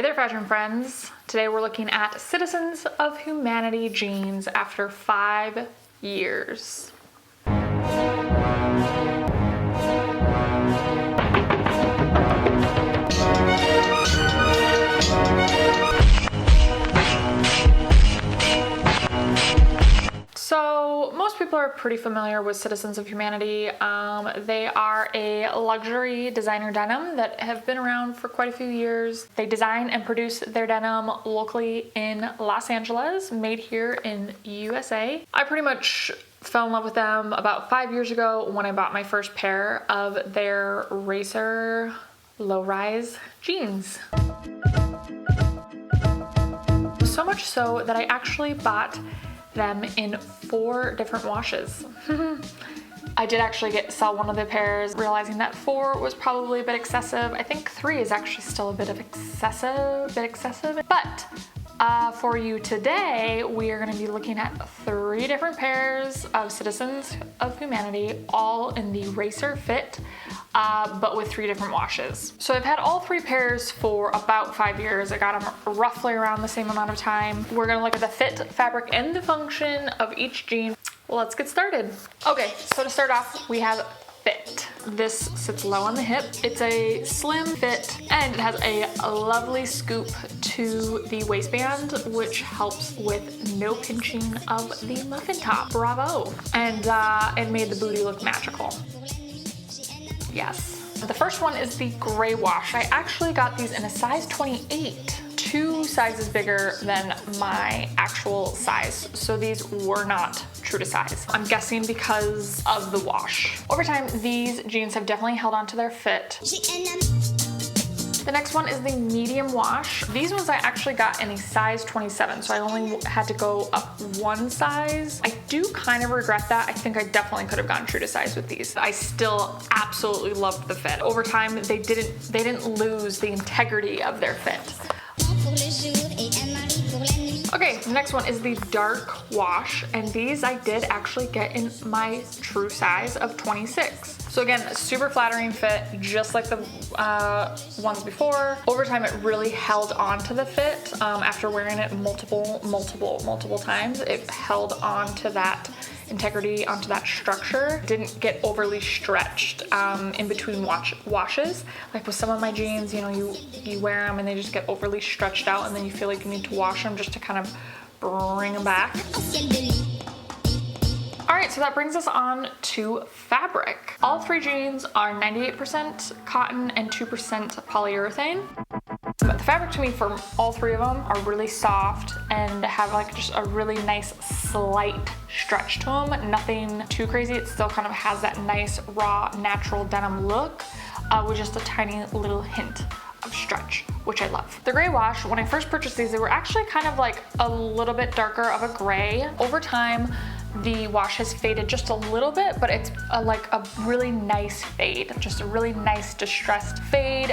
Hey there, fashion friends. Today we're looking at Citizens of Humanity jeans after 5 years. So most people are pretty familiar with Citizens of Humanity. They are a luxury designer denim that have been around for quite a few years. They design and produce their denim locally in Los Angeles, made here in USA. I pretty much fell in love with them about 5 years ago when I bought my first pair of their Racer low-rise jeans. So much so that I actually bought them in 4 different washes. I did actually sell one of the pairs, realizing that 4 was probably a bit excessive. I think 3 is actually still a bit excessive. But for you today, we are going to be looking at 3 different pairs of Citizens of Humanity, all in the Racer fit, but with 3 different washes. So I've had all 3 pairs for about 5 years. I got them roughly around the same amount of time. We're going to look at the fit, fabric, and the function of each jean. Well, let's get started. Okay, so to start off, we have fit. This sits low on the hip. It's a slim fit and it has a lovely scoop to the waistband, which helps with no pinching of the muffin top. Bravo. And it made the booty look magical. Yes. The first one is the gray wash. I actually got these in a size 28. 2 sizes bigger than my actual size, so these were not true to size. I'm guessing because of the wash. Over time, these jeans have definitely held on to their fit. The next one is the medium wash. These ones I actually got in a size 27, so I only had to go up 1 size. I do kind of regret that. I think I definitely could have gone true to size with these. I still absolutely loved the fit. Over time, they didn't lose the integrity of their fit. Okay, the next one is the dark wash, and these I did actually get in my true size of 26. So again, super flattering fit, just like the ones before. Over time, it really held on to the fit. After wearing it multiple times, it held on to that integrity, onto that structure. Didn't get overly stretched in between washes. Like with some of my jeans, you know, you wear them and they just get overly stretched out, and then you feel like you need to wash them just to kind of bring them back. All right, so that brings us on to fabric. All 3 jeans are 98% cotton and 2% polyurethane. But the fabric to me for all 3 of them are really soft and have like just a really nice slight stretch to them. Nothing too crazy. It still kind of has that nice raw natural denim look with just a tiny little hint of stretch, which I love. The gray wash, when I first purchased these, they were actually kind of like a little bit darker of a gray. Over time, the wash has faded just a little bit, but it's like a really nice fade, just a really nice distressed fade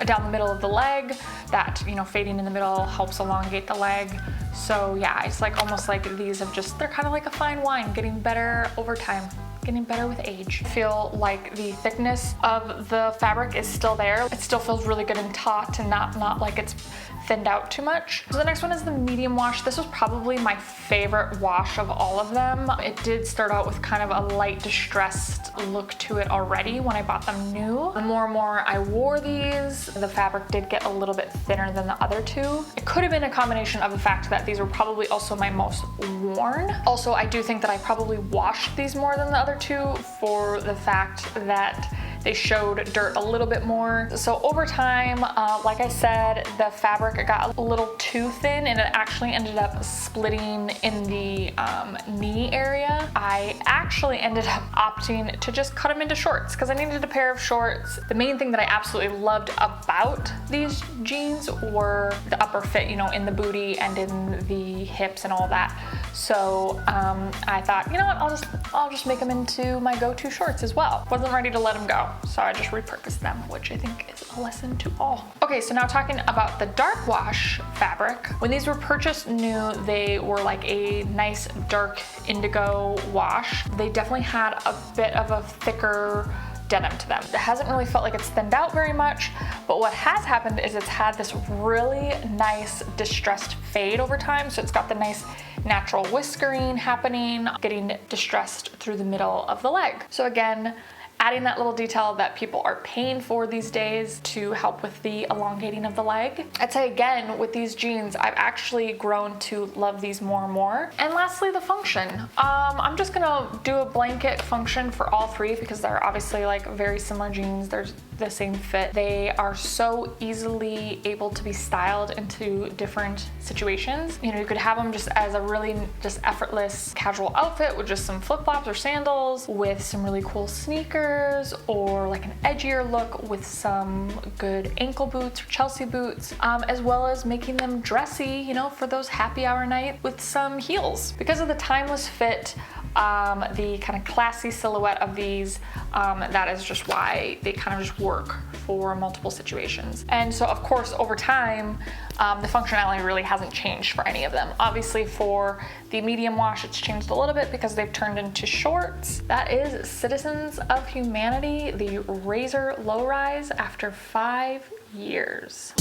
down the middle of the leg. That, you know, fading in the middle helps elongate the leg. So yeah, it's like almost like these have just, they're kind of like a fine wine, getting better over time. Getting better with age. I feel like the thickness of the fabric is still there. It still feels really good and taut and not like it's thinned out too much. So the next one is the medium wash. This was probably my favorite wash of all of them. It did start out with kind of a light distressed look to it already when I bought them new. The more and more I wore these, the fabric did get a little bit thinner than the other 2. It could have been a combination of the fact that these were probably also my most worn. Also, I do think that I probably washed these more than the other 2 for the fact that they showed dirt a little bit more. So over time, like I said, the fabric got a little too thin and it actually ended up splitting in the knee area. I actually ended up opting to just cut them into shorts because I needed a pair of shorts. The main thing that I absolutely loved about these jeans were the upper fit, you know, in the booty and in the hips and all that. So I thought, you know what, I'll just make them into my go-to shorts as well. Wasn't ready to let them go, so I just repurposed them, which I think is a lesson to all. Okay, so now talking about the dark wash fabric. When these were purchased new, they were like a nice dark indigo wash. They definitely had a bit of a thicker denim to them. It hasn't really felt like it's thinned out very much, but what has happened is it's had this really nice distressed fade over time. So it's got the nice natural whiskering happening, getting distressed through the middle of the leg. So again, adding that little detail that people are paying for these days to help with the elongating of the leg. I'd say again, with these jeans, I've actually grown to love these more and more. And lastly, the function. I'm just gonna do a blanket function for all three because they're obviously like very similar jeans. They're the same fit. They are so easily able to be styled into different situations. You know, you could have them just as a really just effortless casual outfit with just some flip-flops or sandals with some really cool sneakers, or like an edgier look with some good ankle boots or Chelsea boots, as well as making them dressy, you know, for those happy hour night with some heels. Because of the timeless fit, the kind of classy silhouette of these, that is just why they kind of just work for multiple situations. And so of course over time, the functionality really hasn't changed for any of them. Obviously for the medium wash, it's changed a little bit because they've turned into shorts. That is Citizens of Humanity, the Razor Low Rise after 5 years.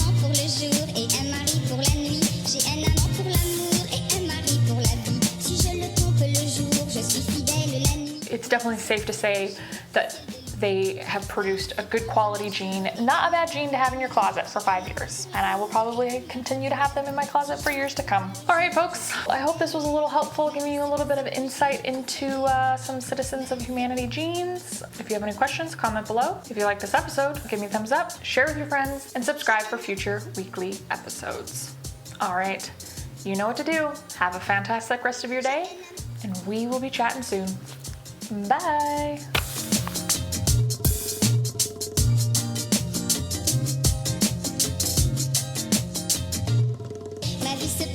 It's definitely safe to say that they have produced a good quality jean, not a bad jean to have in your closet for 5 years. And I will probably continue to have them in my closet for years to come. All right, folks, I hope this was a little helpful, giving you a little bit of insight into some Citizens of Humanity jeans. If you have any questions, comment below. If you like this episode, give me a thumbs up, share with your friends, and subscribe for future weekly episodes. All right, you know what to do. Have a fantastic rest of your day, and we will be chatting soon. Bye. Ma vie se